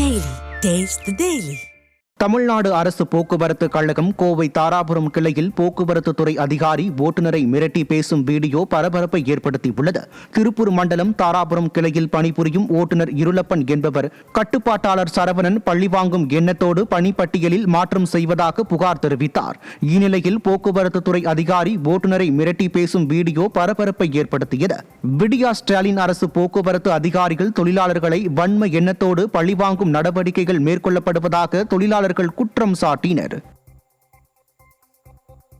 Daily. Taste the Daily. Tamil Nadu அரசு போக்குவரத்து கழகம் கோவை தாராபுரம் கிளையில் போக்குவரத்து துறை அதிகாரி ஓட்டுநரை மிரட்டி பேசும் வீடியோ பரபரப்பை ஏற்படுத்தியுள்ளது. திருப்பூர் மண்டலம் தாராபுரம் கிளையில் பணிபுரியும் ஓட்டுநர் இருளப்பன் என்பவர் கட்டுப்பாட்டாளர் சரவணன் பள்ளி வாங்கும் எண்ணத்தோடு பணிப்பட்டியலில் மாற்றம் செய்வதாக புகார் தெரிவித்தார். இந்நிலையில் போக்குவரத்து துறை அதிகாரி ஓட்டுநரை மிரட்டி பேசும் வீடியோ பரபரப்பை ஏற்படுத்தியது. விடியா ஸ்டாலின் அரசு போக்குவரத்து அதிகாரிகள் தொழிலாளர்களை வன்ம எண்ணத்தோடு பழிவாங்கும் நடவடிக்கைகள் மேற்கொள்ளப்படுவதாக தொழிலாளர்கள் குற்றம் சாட்டினர்.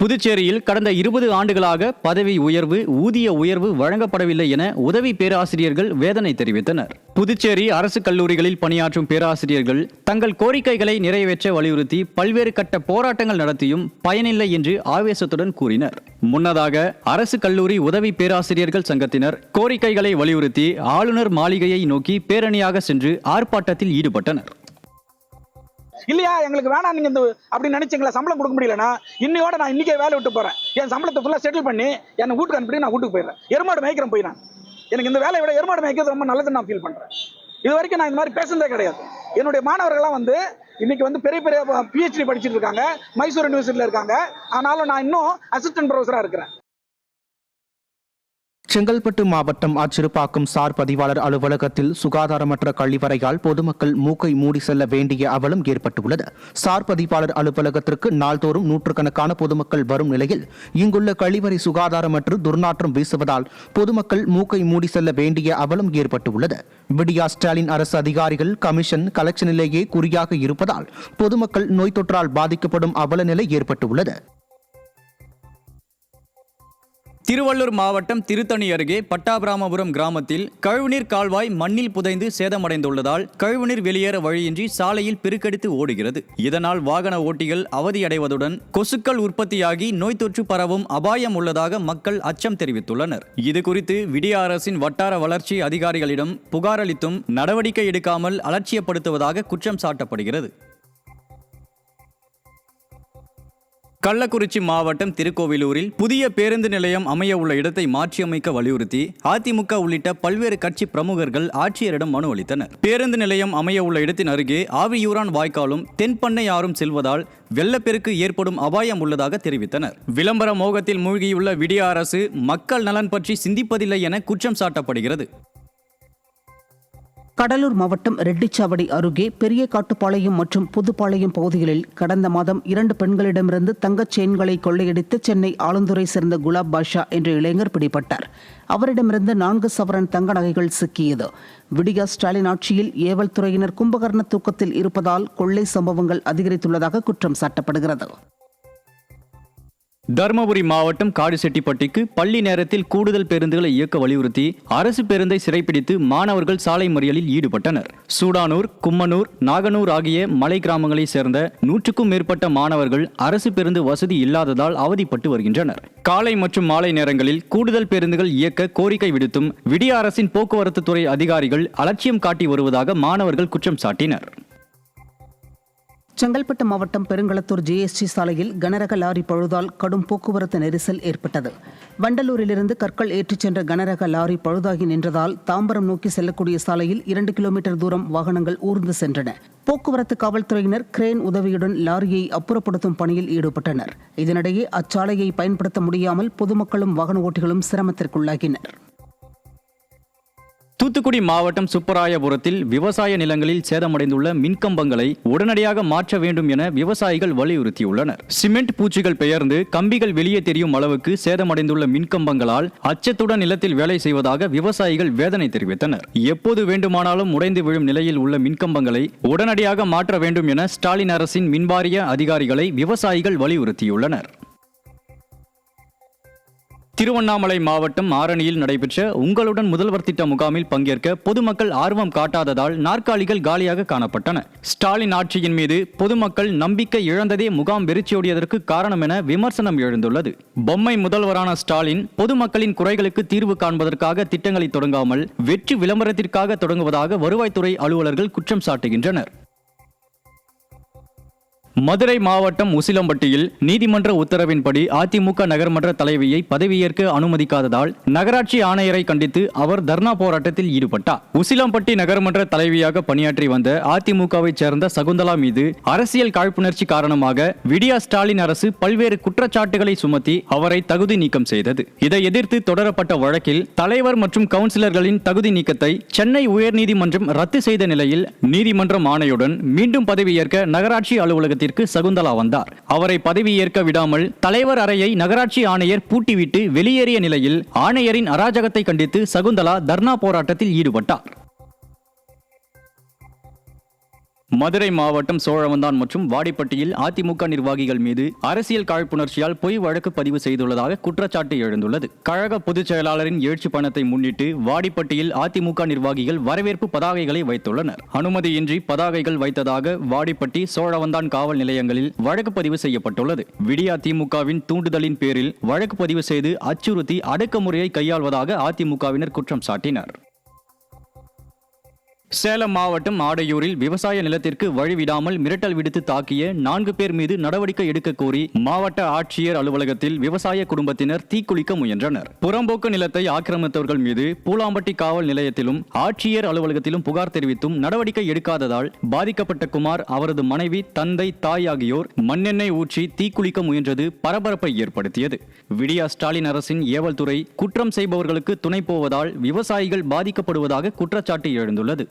புதுச்சேரியில் கடந்த 20 ஆண்டுகளாக பதவி உயர்வு, ஊதிய உயர்வு வழங்கப்படவில்லை என உதவி பேராசிரியர்கள் வேதனை தெரிவித்தனர். புதுச்சேரி அரசு கல்லூரிகளில் பணியாற்றும் பேராசிரியர்கள் தங்கள் கோரிக்கைகளை நிறைவேற்ற வலியுறுத்தி பல்வேறு கட்ட போராட்டங்கள் நடத்தியும் பயனில்லை என்று ஆவேசத்துடன் கூறினர். முன்னதாக அரசு கல்லூரி உதவி பேராசிரியர்கள் சங்கத்தினர் கோரிக்கைகளை வலியுறுத்தி ஆளுநர் மாளிகையை நோக்கி பேரணியாக சென்று ஆர்ப்பாட்டத்தில் ஈடுபட்டனர். இல்லையா, எங்களுக்கு வேணாம், நீங்க இந்த அப்படி நினைச்சீங்களா, சம்பளம் கொடுக்க முடியலன்னா இன்னையோட நான் இன்னைக்கே வேலை விட்டு போறேன், என் சம்பளத்தை ஃபுல்லா செட்டில் பண்ணி என்னை வீட்டுக்கு அனுப்பி நான் வீட்டுக்கு போயிடுறேன், எருமாடு மேய்க்கிறேன் போய். நான் எனக்கு இந்த வேலையை விட எருமாடு மேய்க்கிறது ரொம்ப நல்லதுன்னு நான் ஃபீல் பண்றேன். இது வரைக்கும் நான் இந்த மாதிரி பேசுனதே கிடையாது. என்னுடைய மாணவர்கள்லாம் இன்னைக்கு பெரிய பெரிய PhD படிச்சுட்டு இருக்காங்க, மைசூர் யூனிவர்சிட்டியில் இருக்காங்க. ஆனாலும் நான் இன்னும் அசிஸ்டன்ட் ப்ரொஃபஸரா இருக்கிறேன். செங்கல்பட்டு மாவட்டம் அச்சிறுபாக்கம் சார் பதிவாளர் அலுவலகத்தில் சுகாதாரமற்ற கழிவறையால் பொதுமக்கள் மூக்கை மூடி செல்ல வேண்டிய அவலம் ஏற்பட்டுள்ளது. சார் பதிவாளர் அலுவலகத்திற்கு நாள்தோறும் நூற்றுக்கணக்கான பொதுமக்கள் வரும் நிலையில் இங்குள்ள கழிவறை சுகாதாரமற்று துர்நாற்றம் வீசுவதால் பொதுமக்கள் மூக்கை மூடி செல்ல வேண்டிய அவலம் ஏற்பட்டுள்ளது. விடியா ஸ்டாலின் அரசு அதிகாரிகள் கமிஷன் கலெக்ஷனிலேயே குறியாக இருப்பதால் பொதுமக்கள் நோய் தொற்றால் பாதிக்கப்படும் அவல நிலை ஏற்பட்டுள்ளது. திருவள்ளூர் மாவட்டம் திருத்தணி அருகே பட்டாபிராமபுரம் கிராமத்தில் கழிவுநீர் கால்வாய் மண்ணில் புதைந்து சேதமடைந்துள்ளதால் கழிவுநீர் வெளியேற வழியின்றி சாலையில் பெருக்கெடுத்து ஓடுகிறது. இதனால் வாகன ஓட்டிகள் அவதியடைவதுடன் கொசுக்கள் உற்பத்தியாகி நோய் தொற்று பரவும் அபாயம் உள்ளதாக மக்கள் அச்சம் தெரிவித்துள்ளனர். இதுகுறித்து விடியா அரசின் வட்டார வளர்ச்சி அதிகாரிகளிடம் புகார் அளித்தும் நடவடிக்கை எடுக்காமல் அலட்சியப்படுத்துவதாக குற்றம் சாட்டப்படுகிறது. கள்ளக்குறிச்சி மாவட்டம் திருக்கோவிலூரில் புதிய பேருந்து நிலையம் அமைய உள்ள இடத்தை மாற்றியமைக்க வலியுறுத்தி அதிமுக உள்ளிட்ட பல்வேறு கட்சி பிரமுகர்கள் ஆட்சியரிடம் மனு அளித்தனர். பேருந்து நிலையம் அமைய உள்ள இடத்தின் அருகே ஆவியூரான் வாய்க்காலும் தென்பண்ணை ஆறும் செல்வதால் வெள்ளப்பெருக்கு ஏற்படும் அபாயம் உள்ளதாக தெரிவித்தனர். விளம்பர மோகத்தில் மூழ்கியுள்ள விடியா அரசு மக்கள் நலன் பற்றி சிந்திப்பதில்லை என குற்றம் சாட்டப்படுகிறது. கடலூர் மாவட்டம் ரெட்டிச்சாவடி அருகே பெரிய காட்டுப்பாளையம் மற்றும் புதுப்பாளையம் பகுதிகளில் கடந்த மாதம் 2 பெண்களிடமிருந்து தங்கச் செயின்களை கொள்ளையடித்து சென்னை ஆலந்துறை சேர்ந்த குலாப் பாஷா என்ற இளைஞர் பிடிபட்டார். அவரிடமிருந்து 4 சவரன் தங்க நகைகள் சிக்கியது. விடியா ஸ்டாலின் ஆட்சியில் ஏவல் துறையினர் கும்பகர்ண தூக்கத்தில் இருப்பதால் கொள்ளை சம்பவங்கள் அதிகரித்துள்ளதாக குற்றம் சாட்டப்படுகிறது. தருமபுரி மாவட்டம் காடுசெட்டிப்பட்டிக்கு பள்ளி நேரத்தில் கூடுதல் பேருந்துகளை இயக்க வலியுறுத்தி அரசு பேருந்தை சிறைப்பிடித்து மாணவர்கள் சாலை மறியலில் ஈடுபட்டனர். சூடானூர், கும்மனூர், நாகனூர் ஆகிய மலை கிராமங்களைச் சேர்ந்த 100க்கும் மேற்பட்ட மாணவர்கள் அரசு பேருந்து வசதி இல்லாததால் அவதிப்பட்டு வருகின்றனர். காலை மற்றும் மாலை நேரங்களில் கூடுதல் பேருந்துகள் இயக்க கோரிக்கை விடுத்தும் விடியா அரசின் போக்குவரத்து துறை அதிகாரிகள் அலட்சியம் காட்டி வருவதாக மாணவர்கள் குற்றம் சாட்டினர். செங்கல்பட்டு மாவட்டம் பெருங்களத்தூர் GST சாலையில் கனரக லாரி பழுதால் கடும் போக்குவரத்து நெரிசல் ஏற்பட்டது. வண்டலூரிலிருந்து கற்கள் ஏற்றிச் சென்ற கனரக லாரி பழுதாகி நின்றதால் தாம்பரம் நோக்கி செல்லக்கூடிய சாலையில் 2 கிலோமீட்டர் தூரம் வாகனங்கள் ஊர்ந்து சென்றன. போக்குவரத்து காவல்துறையினர் கிரேன் உதவியுடன் லாரியை அப்புறப்படுத்தும் பணியில் ஈடுபட்டனர். இதனிடையே அச்சாலையை பயன்படுத்த முடியாமல் பொதுமக்களும் வாகன ஓட்டிகளும் சிரமத்திற்குள்ளாகினர். தூத்துக்குடி மாவட்டம் சுப்பராயபுரத்தில் விவசாய நிலங்களில் சேதமடைந்துள்ள மின்கம்பங்களை உடனடியாக மாற்ற வேண்டும் என விவசாயிகள் வலியுறுத்தியுள்ளனர். சிமெண்ட் பூச்சிகள் பெயர்ந்து கம்பிகள் வெளியே தெரியும் அளவுக்கு சேதமடைந்துள்ள மின்கம்பங்களால் அச்சத்துடன் நிலத்தில் வேலை செய்வதாக விவசாயிகள் வேதனை தெரிவித்தனர். எப்போது வேண்டுமானாலும் உடைந்து விழும் நிலையில் உள்ள மின்கம்பங்களை உடனடியாக மாற்ற வேண்டும் என ஸ்டாலின் அரசின் மின்வாரிய அதிகாரிகளை விவசாயிகள் வலியுறுத்தியுள்ளனர். திருவண்ணாமலை மாவட்டம் ஆரணியில் நடைபெற்ற உங்களுடன் முதல்வர் திட்ட முகாமில் பங்கேற்க பொதுமக்கள் ஆர்வம் காட்டாததால் நாற்காலிகள் காலியாக காணப்பட்டன. ஸ்டாலின் ஆட்சியின் மீது பொதுமக்கள் நம்பிக்கை இழந்ததே முகாம் வெறிச்சோடியதற்கு காரணம் என விமர்சனம் எழுந்துள்ளது. பொம்மை முதல்வரான ஸ்டாலின் பொதுமக்களின் குறைகளுக்கு தீர்வு காண்பதற்காக திட்டங்களை தொடங்காமல் வெற்றி விளம்பரத்திற்காக தொடங்குவதாக வருவாய்த்துறை அலுவலர்கள் குற்றம் சாட்டுகின்றனர். மதுரை மாவட்டம் உசிலம்பட்டியில் நீதிமன்ற உத்தரவின்படி அதிமுக நகர்மன்ற தலைவியை பதவியேற்க அனுமதிக்காததால் நகராட்சி ஆணையரை கண்டித்து அவர் தர்ணா போராட்டத்தில் ஈடுபட்டார். உசிலம்பட்டி நகர்மன்ற தலைவியாக பணியாற்றி வந்த அதிமுகவை சேர்ந்த சகுந்தலா மீது அரசியல் காழ்ப்புணர்ச்சி காரணமாக விடியா ஸ்டாலின் அரசு பல்வேறு குற்றச்சாட்டுகளை சுமத்தி அவரை தகுதி நீக்கம் செய்தது. இதை எதிர்த்து தொடரப்பட்ட வழக்கில் தலைவர் மற்றும் கவுன்சிலர்களின் தகுதி நீக்கத்தை சென்னை உயர்நீதிமன்றம் ரத்து செய்த நிலையில் நீதிமன்றம் ஆணையுடன் மீண்டும் பதவியேற்க நகராட்சி அலுவலகத்தில் சகுந்தலா வந்தார். அவரை பதவியேற்க விடாமல் தலைவர் அறையை நகராட்சி ஆணையர் பூட்டிவிட்டு வெளியேறிய நிலையில் ஆணையரின் அராஜகத்தை கண்டித்து சகுந்தலா தர்ணா போராட்டத்தில் ஈடுபட்டார். மதுரை மாவட்டம் சோழவந்தான் மற்றும் வாடிப்பட்டியில் அதிமுக நிர்வாகிகள் மீது அரசியல் காழ்ப்புணர்ச்சியால் பொய் வழக்கு பதிவு செய்துள்ளதாக குற்றச்சாட்டு எழுந்துள்ளது. கழக பொதுச் செயலாளரின் எழுச்சி பணத்தை முன்னிட்டு வாடிப்பட்டியில் அதிமுக நிர்வாகிகள் வரவேற்பு பதாகைகளை வைத்துள்ளனர். அனுமதியின்றி பதாகைகள் வைத்ததாக வாடிப்பட்டி சோழவந்தான் காவல் நிலையங்களில் வழக்கு பதிவு செய்யப்பட்டுள்ளது. விடியா திமுகவின் தூண்டுதலின் பேரில் வழக்கு பதிவு செய்து அச்சுறுத்தி அடக்குமுறையை கையாள்வதாக அதிமுகவினர் குற்றம் சாட்டினர். சேலம் மாவட்டம் ஆடையூரில் விவசாய நிலத்திற்கு வழிவிடாமல் மிரட்டல் விடுத்து தாக்கிய 4 பேர் மீது நடவடிக்கை எடுக்க கோரி மாவட்ட ஆட்சியர் அலுவலகத்தில் விவசாய குடும்பத்தினர் தீக்குளிக்க முயன்றனர். புறம்போக்கு நிலத்தை ஆக்கிரமித்தவர்கள் மீது பூலாம்பட்டி காவல் நிலையத்திலும் ஆட்சியர் அலுவலகத்திலும் புகார் தெரிவித்தும் நடவடிக்கை எடுக்காததால் பாதிக்கப்பட்ட குமார், அவரது மனைவி, தந்தை, தாய் ஆகியோர் மண்ணெண்ணெய் ஊற்றி தீக்குளிக்க முயன்றது பரபரப்பை ஏற்படுத்தியது. விடியா ஸ்டாலின் அரசின் ஏவல் துறை குற்றம் செய்பவர்களுக்கு துணை போவதால் விவசாயிகள் பாதிக்கப்படுவதாக குற்றச்சாட்டு எழுந்துள்ளது.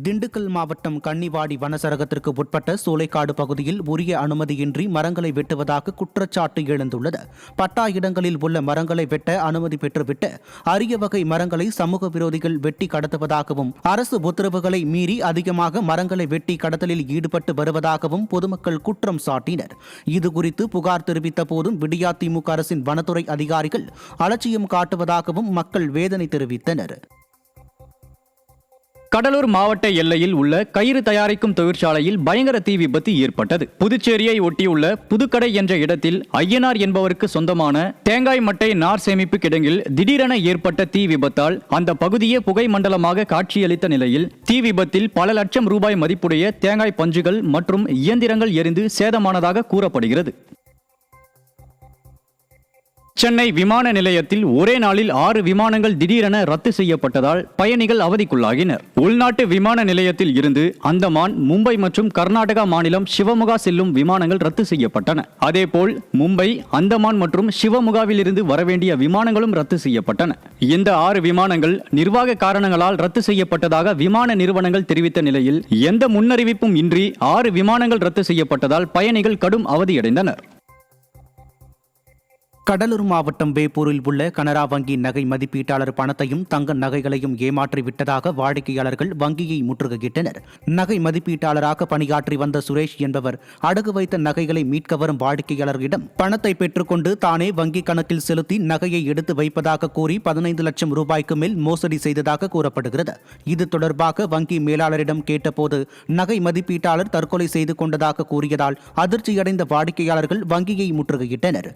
திண்டுக்கல் மாவட்டம் கன்னிவாடி வனச்சரகத்திற்கு உட்பட்ட சோலைக்காடு பகுதியில் உரிய அனுமதியின்றி மரங்களை வெட்டுவதாக குற்றச்சாட்டு எழுந்துள்ளது. பட்டா இடங்களில் உள்ள மரங்களை வெட்ட அனுமதி பெற்றுவிட்டு அரிய வகை மரங்களை சமூக விரோதிகள் வெட்டி கடத்துவதாகவும் அரசு உத்தரவுகளை மீறி அதிகமாக மரங்களை வெட்டி கடத்தலில் ஈடுபட்டு வருவதாகவும் பொதுமக்கள் குற்றம் சாட்டினர். இதுகுறித்து புகார் தெரிவித்த போதும் விடியா திமுக அரசின் வனத்துறை அதிகாரிகள் அலட்சியம் காட்டுவதாகவும் மக்கள் வேதனை தெரிவித்தனர். கடலூர் மாவட்ட எல்லையில் உள்ள கயிறு தயாரிக்கும் தொழிற்சாலையில் பயங்கர தீ விபத்து ஏற்பட்டது. புதுச்சேரியை ஒட்டியுள்ள புதுக்கடை என்ற இடத்தில் ஐயனார் என்பவருக்கு சொந்தமான தேங்காய் மட்டை நார் சேமிப்பு கிடங்கில் திடீரென ஏற்பட்ட தீ விபத்தால் அந்த பகுதியே புகை மண்டலமாக காட்சியளித்த நிலையில் தீ விபத்தில் பல லட்சம் ரூபாய் மதிப்புடைய தேங்காய் பஞ்சுகள் மற்றும் இயந்திரங்கள் எரிந்து சேதமானதாக கூறப்படுகிறது. சென்னை விமான நிலையத்தில் ஒரே நாளில் 6 விமானங்கள் திடீரென ரத்து செய்யப்பட்டதால் பயணிகள் அவதிக்குள்ளாகினர். உள்நாட்டு விமான நிலையத்தில் இருந்து அந்தமான், மும்பை மற்றும் கர்நாடகா மாநிலம் சிவமுகா செல்லும் விமானங்கள் ரத்து செய்யப்பட்டன. அதேபோல் மும்பை, அந்தமான் மற்றும் சிவமுகாவில் இருந்து வரவேண்டிய விமானங்களும் ரத்து செய்யப்பட்டன. இந்த 6 விமானங்கள் நிர்வாக காரணங்களால் ரத்து செய்யப்பட்டதாக விமான நிறுவனங்கள் தெரிவித்த நிலையில் எந்த முன்னறிவிப்பும் இன்றி 6 விமானங்கள் ரத்து செய்யப்பட்டதால் பயணிகள் கடும் அவதியடைந்தனர். கடலூர் மாவட்டம் வேப்பூரில் உள்ள கனரா வங்கி நகை மதிப்பீட்டாளர் பணத்தையும் தங்க நகைகளையும் ஏமாற்றி விட்டதாக வாடிக்கையாளர்கள் வங்கியை முற்றுகையிட்டனர். நகை மதிப்பீட்டாளராக பணியாற்றி வந்த சுரேஷ் என்பவர் அடகு வைத்த நகைகளை மீட்க வரும் வாடிக்கையாளர்களிடம் பணத்தை பெற்றுக்கொண்டு தானே வங்கி கணக்கில் செலுத்தி நகையை எடுத்து வைப்பதாக கூறி 15 லட்சம் ரூபாய்க்கு மேல் மோசடி செய்ததாக கூறப்படுகிறது. இது தொடர்பாக வங்கி மேலாளரிடம் கேட்டபோது நகை மதிப்பீட்டாளர் தற்கொலை செய்து கொண்டதாக கூறியதால் அதிர்ச்சியடைந்த வாடிக்கையாளர்கள் வங்கியை முற்றுகையிட்டனர்.